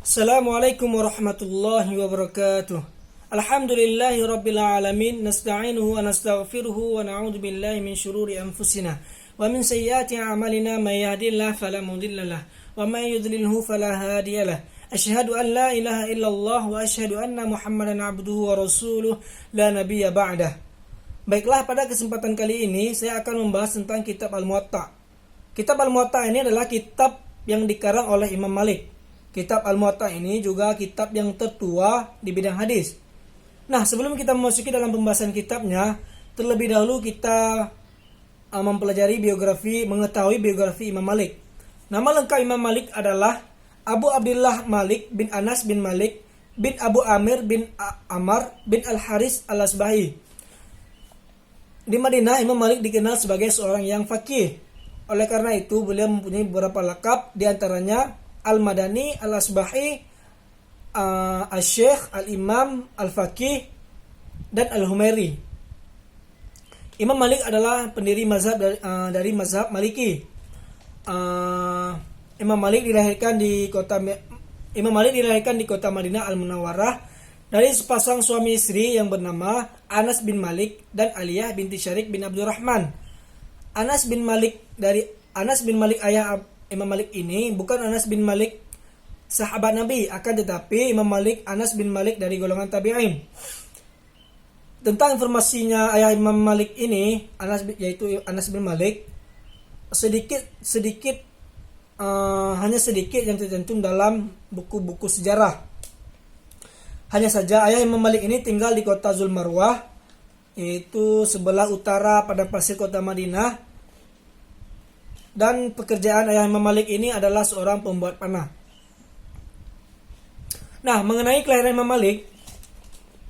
Assalamualaikum warahmatullahi wabarakatuh. Alhamdulillahi rabbil alamin, nasta'inuhu wa nastaghfiruhu wa na'udzu billahi min syururi anfusina wa min sayyiati a'malina, may yahdihillahu fala mudhillalah wa may yudlilhu fala hadiyalah. Asyhadu an la ilaha illallah wa asyhadu anna Muhammadan abduhu wa rasuluh la nabiyya ba'dah. Baiklah, pada kesempatan kali ini saya akan membahas tentang kitab Al-Muwatta. Kitab Al-Muwatta ini adalah kitab yang dikarang oleh Imam Malik. Kitab Al-Muwatta ini juga kitab yang tertua di bidang hadis. Nah, sebelum kita memasuki dalam pembahasan kitabnya, terlebih dahulu kita mempelajari mengetahui biografi Imam Malik. Nama lengkap Imam Malik adalah Abu Abdullah Malik bin Anas bin Malik bin Abu Amir bin Amar bin Al-Haris Al-Asbahi. Di Madinah, Imam Malik dikenal sebagai seorang yang faqih. Oleh karena itu, beliau mempunyai beberapa lakap, di antaranya Al-Madani, Al-Asbahi, Al-Syekh, Al-Imam, Al-Faqih, dan Al-Humairi. Imam Malik adalah pendiri mazhab dari mazhab Maliki. Imam Malik dilahirkan di kota Madinah Al-Munawwarah dari sepasang suami istri yang bernama Anas bin Malik dan Aliyah binti Syarik bin Abdurrahman. Anas bin Malik ayah Imam Malik ini bukan Anas bin Malik sahabat Nabi, akan tetapi Imam Malik Anas bin Malik dari golongan tabi'in. Tentang informasinya ayah Imam Malik ini, yaitu Anas bin Malik, hanya sedikit yang tercantum dalam buku-buku sejarah. Hanya saja ayah Imam Malik ini tinggal di kota Zulmarwah, yaitu sebelah utara padang pasir kota Madinah. Dan pekerjaan ayah Imam Malik ini adalah seorang pembuat panah. Nah, mengenai kelahiran Imam Malik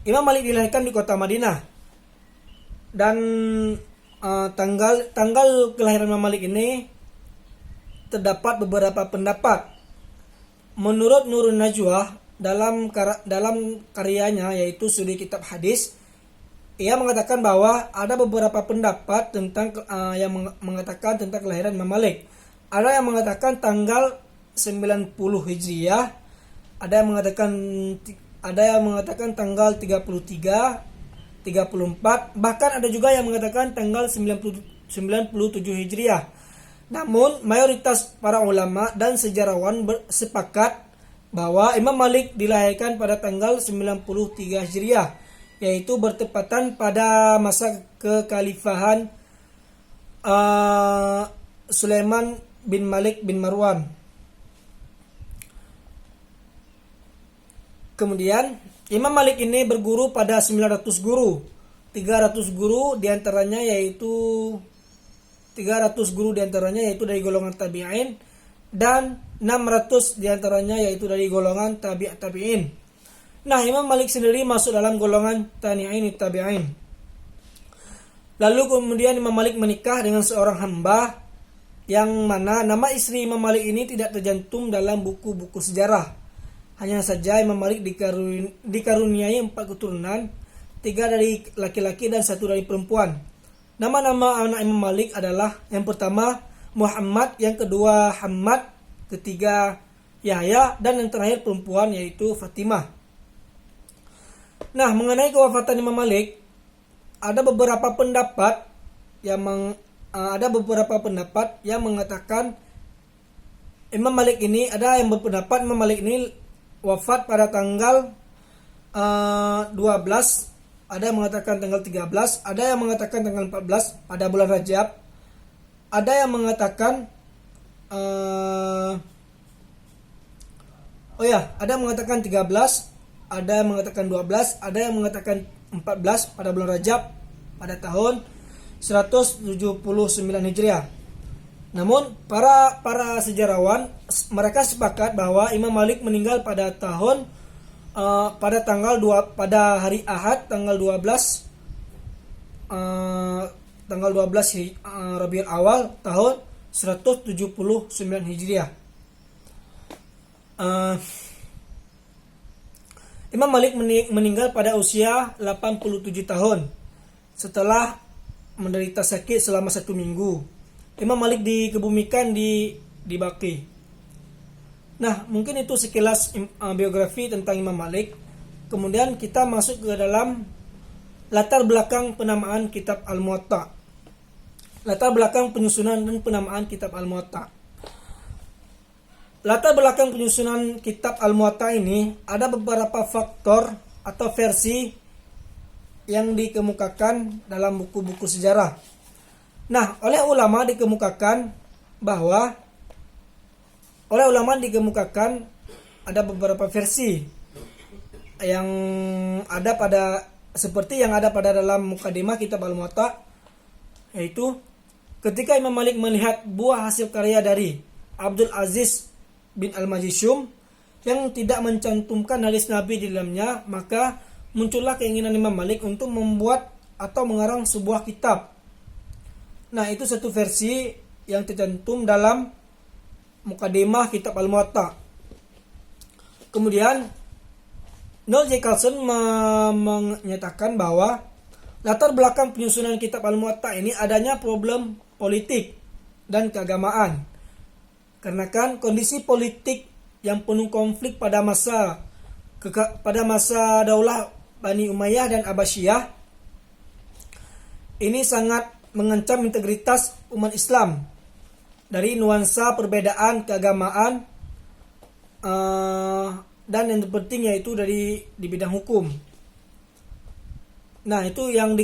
dilahirkan di kota Madinah. Dan tanggal kelahiran Imam Malik ini terdapat beberapa pendapat. Menurut Nurun Najwa dalam karyanya, yaitu studi kitab hadis, ia mengatakan bahwa ada beberapa pendapat tentang yang mengatakan tentang kelahiran Imam Malik. Ada yang mengatakan tanggal 90 Hijriah, ada yang mengatakan tanggal 33, 34, bahkan ada juga yang mengatakan tanggal 97 Hijriah. Namun mayoritas para ulama dan sejarawan sepakat bahwa Imam Malik dilahirkan pada tanggal 93 Hijriah, yaitu bertepatan pada masa kekhalifahan Sulaiman bin Malik bin Marwan. Kemudian Imam Malik ini berguru pada 900 guru. 300 guru diantaranya yaitu dari golongan tabi'in, dan 600 diantaranya yaitu dari golongan tabi'in. Nah, Imam Malik sendiri masuk dalam golongan tabi'in. Lalu kemudian Imam Malik menikah dengan seorang hamba, yang mana nama istri Imam Malik ini tidak tercantum dalam buku-buku sejarah. Hanya saja Imam Malik dikaruniai 4 keturunan, 3 dari laki-laki dan 1 dari perempuan. Nama-nama anak Imam Malik adalah yang pertama Muhammad, yang kedua Hamad, ketiga Yahya, dan yang terakhir perempuan yaitu Fatimah. Nah, mengenai kewafatan Imam Malik, ada beberapa pendapat yang mengatakan Imam Malik ini wafat pada tanggal 12, ada yang mengatakan tanggal 13, ada yang mengatakan tanggal 14 pada bulan Rajab, ada yang mengatakan ada yang mengatakan 13, ada yang mengatakan 12, ada yang mengatakan 14 pada bulan Rajab pada tahun 179 Hijriah. Namun para sejarawan mereka sepakat bahwa Imam Malik meninggal pada hari Ahad tanggal 12 Rabiul Awal tahun 179 Hijriah. Imam Malik meninggal pada usia 87 tahun setelah menderita sakit selama 1 minggu. Imam Malik dikebumikan di Baqi. Nah, mungkin itu sekilas biografi tentang Imam Malik. Kemudian kita masuk ke dalam latar belakang penamaan kitab Al-Muwatta. Latar belakang penyusunan dan penamaan kitab Al-Muwatta. Latar belakang penyusunan kitab Al-Muwatta ini ada beberapa faktor atau versi yang dikemukakan dalam buku-buku sejarah. Nah, oleh ulama dikemukakan ada beberapa versi yang ada seperti yang ada pada dalam mukadimah kitab Al-Muwatta, yaitu ketika Imam Malik melihat buah hasil karya dari Abdul Aziz bin Al-Majishum yang tidak mencantumkan hadis Nabi di dalamnya, maka muncullah keinginan Imam Malik untuk membuat atau mengarang sebuah kitab. Nah, itu satu versi yang tercantum dalam mukadimah kitab Al-Muwatta. Kemudian Noel J. Carlson menyatakan bahwa latar belakang penyusunan kitab Al-Muwatta ini adanya problem politik dan keagamaan. Karena kan kondisi politik yang penuh konflik pada masa Daulah Bani Umayyah dan Abbasiyah ini sangat mengancam integritas umat Islam dari nuansa perbedaan keagamaan dan yang terpenting yaitu di bidang hukum. Nah, itu yang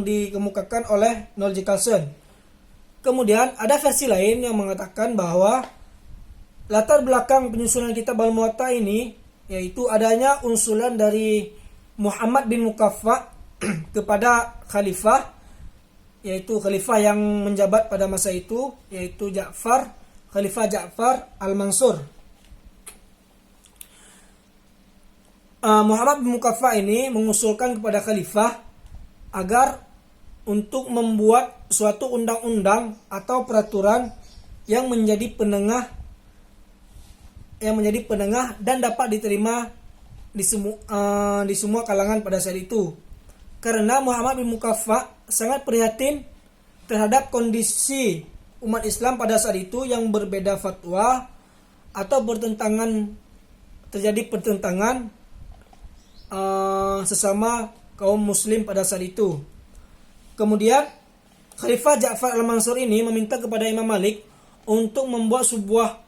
dikemukakan oleh Noel J. Carlson. Kemudian ada versi lain yang mengatakan bahwa latar belakang penyusunan kitab Al-Muwatta ini yaitu adanya usulan dari Muhammad bin Mukaffa kepada khalifah, yaitu khalifah yang menjabat pada masa itu, yaitu Khalifah Ja'far Al-Mansur. Muhammad bin Mukaffa ini mengusulkan kepada khalifah agar untuk membuat suatu undang-undang atau peraturan yang menjadi penengah dan dapat diterima di semua kalangan pada saat itu. Karena Muhammad bin Mukaffa sangat prihatin terhadap kondisi umat Islam pada saat itu yang berbeda fatwa atau terjadi pertentangan sesama kaum muslim pada saat itu. Kemudian Khalifah Ja'far Al-Mansur ini meminta kepada Imam Malik untuk membuat sebuah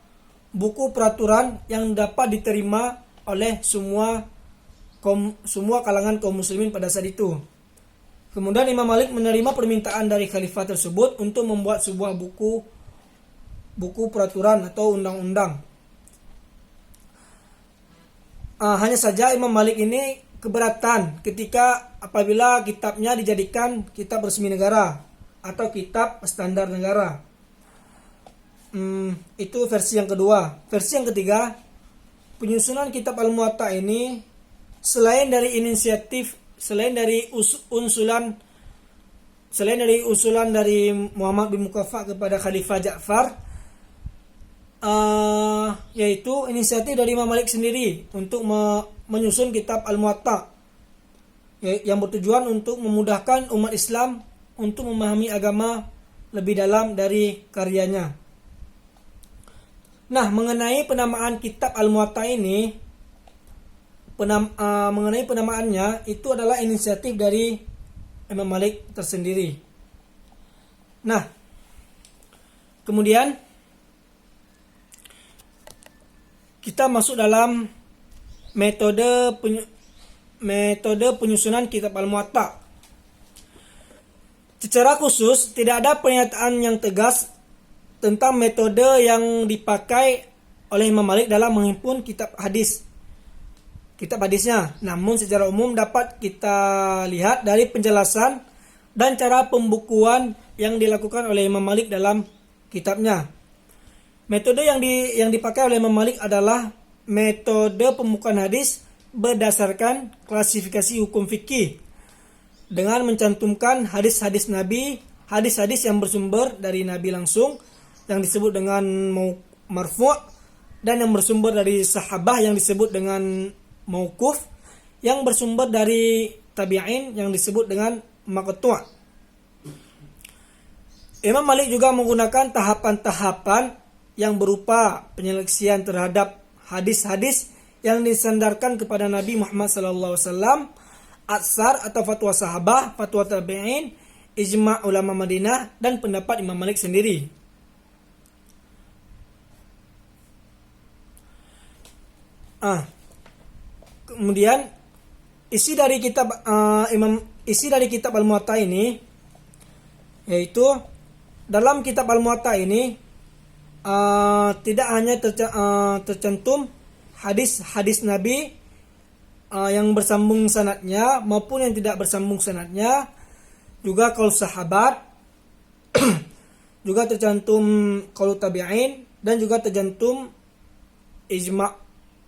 buku peraturan yang dapat diterima oleh semua kalangan kaum muslimin pada saat itu. Kemudian Imam Malik menerima permintaan dari khalifah tersebut untuk membuat sebuah buku peraturan atau undang-undang. Hanya saja Imam Malik ini keberatan apabila kitabnya dijadikan kitab resmi negara atau kitab standar negara. Itu versi yang kedua. Versi yang ketiga, penyusunan kitab Al-Muwatta ini selain dari usulan dari Muhammad bin Mukaffa kepada Khalifah Ja'far, yaitu inisiatif dari Imam Malik sendiri untuk menyusun kitab Al-Muwatta yang bertujuan untuk memudahkan umat Islam untuk memahami agama lebih dalam dari karyanya. Nah, mengenai penamaan kitab Al-Muwatta ini, mengenai penamaannya itu adalah inisiatif dari Imam Malik tersendiri. Nah, kemudian kita masuk dalam metode penyusunan kitab Al-Muwatta. Secara khusus tidak ada pernyataan yang tegas tentang metode yang dipakai oleh Imam Malik dalam menghimpun kitab hadisnya. Namun secara umum dapat kita lihat dari penjelasan dan cara pembukuan yang dilakukan oleh Imam Malik dalam kitabnya. Metode yang dipakai oleh Imam Malik adalah metode pembukuan hadis berdasarkan klasifikasi hukum fikih dengan mencantumkan hadis-hadis Nabi, hadis-hadis yang bersumber dari Nabi langsung yang disebut dengan marfu', dan yang bersumber dari sahabah yang disebut dengan mauquf, yang bersumber dari tabi'in yang disebut dengan maqtu'. Imam Malik juga menggunakan tahapan-tahapan yang berupa penyeleksian terhadap hadis-hadis yang disandarkan kepada Nabi Muhammad SAW, atsar atau fatwa sahabah, fatwa tabi'in, ijma' ulama Madinah, dan pendapat Imam Malik sendiri. Kemudian isi dari kitab Al-Muwatta ini, yaitu dalam kitab Al-Muwatta ini tidak hanya tercantum hadis-hadis Nabi yang bersambung sanadnya maupun yang tidak bersambung sanadnya, juga qaul sahabat, juga tercantum qaul tabi'in, dan juga tercantum ijma'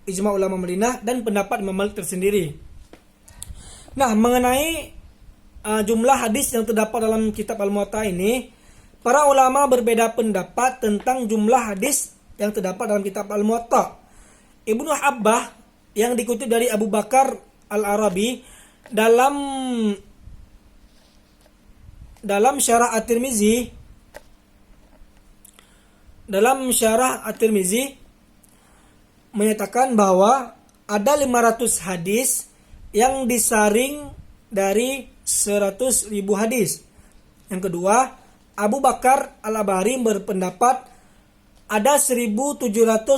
ulama Madinah dan pendapat Imam Malik tersendiri. Nah, mengenai jumlah hadis yang terdapat dalam kitab Al-Muwatta ini, para ulama berbeda pendapat tentang jumlah hadis yang terdapat dalam kitab Al-Muwatta. Ibnu Abbah yang dikutip dari Abu Bakar Al-Arabi dalam syarah At-Tirmizi menyatakan bahwa ada 500 hadis yang disaring dari 100.000 hadis. Yang kedua, Abu Bakar Al-Abari berpendapat ada 1726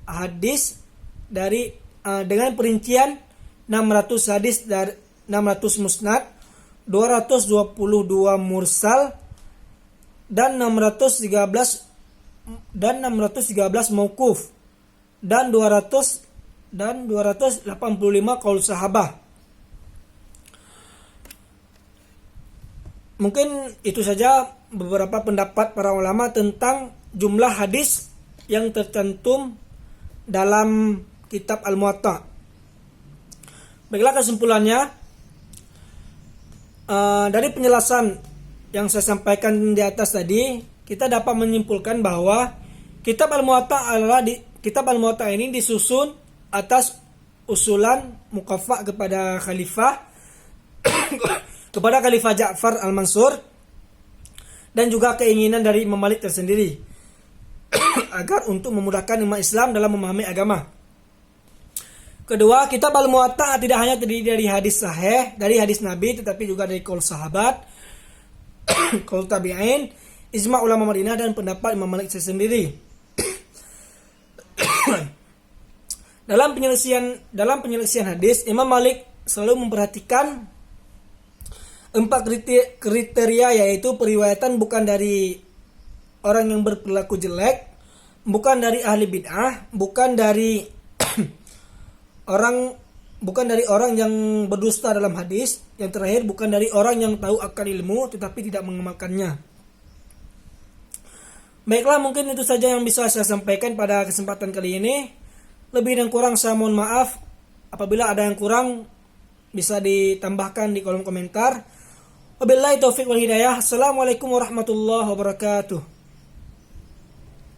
hadis dengan perincian 600 hadis dari 600 musnad, 222 mursal, dan 613 mauquf, dan 285 qaul sahabah. Mungkin itu saja beberapa pendapat para ulama tentang jumlah hadis yang tercantum dalam kitab Al-Muwatta. Baiklah, kesimpulannya, dari penjelasan yang saya sampaikan di atas tadi, kita dapat menyimpulkan bahwa kitab Al-Muwatta ini disusun atas usulan muqaffa kepada Khalifah Ja'far Al-Mansur, dan juga keinginan dari Imam Malik tersendiri agar untuk memudahkan umat Islam dalam memahami agama. Kedua, kitab Al-Muwatta tidak hanya terdiri dari hadis sahih, dari hadis Nabi, tetapi juga dari qaul sahabat, qaul tabi'in, ijma' ulama Madinah, dan pendapat Imam Malik sendiri. Dalam penyelesaian hadis, Imam Malik selalu memperhatikan 4 kriteria, yaitu periwayatan bukan dari orang yang berperilaku jelek, bukan dari ahli bid'ah, bukan dari orang yang berdusta dalam hadis, yang terakhir bukan dari orang yang tahu akan ilmu tetapi tidak mengamalkannya. Baiklah, mungkin itu saja yang bisa saya sampaikan pada kesempatan kali ini. Lebih dan kurang saya mohon maaf. Apabila ada yang kurang, bisa ditambahkan di kolom komentar. Wabillahi taufiq wal hidayah. Assalamualaikum warahmatullahi wabarakatuh.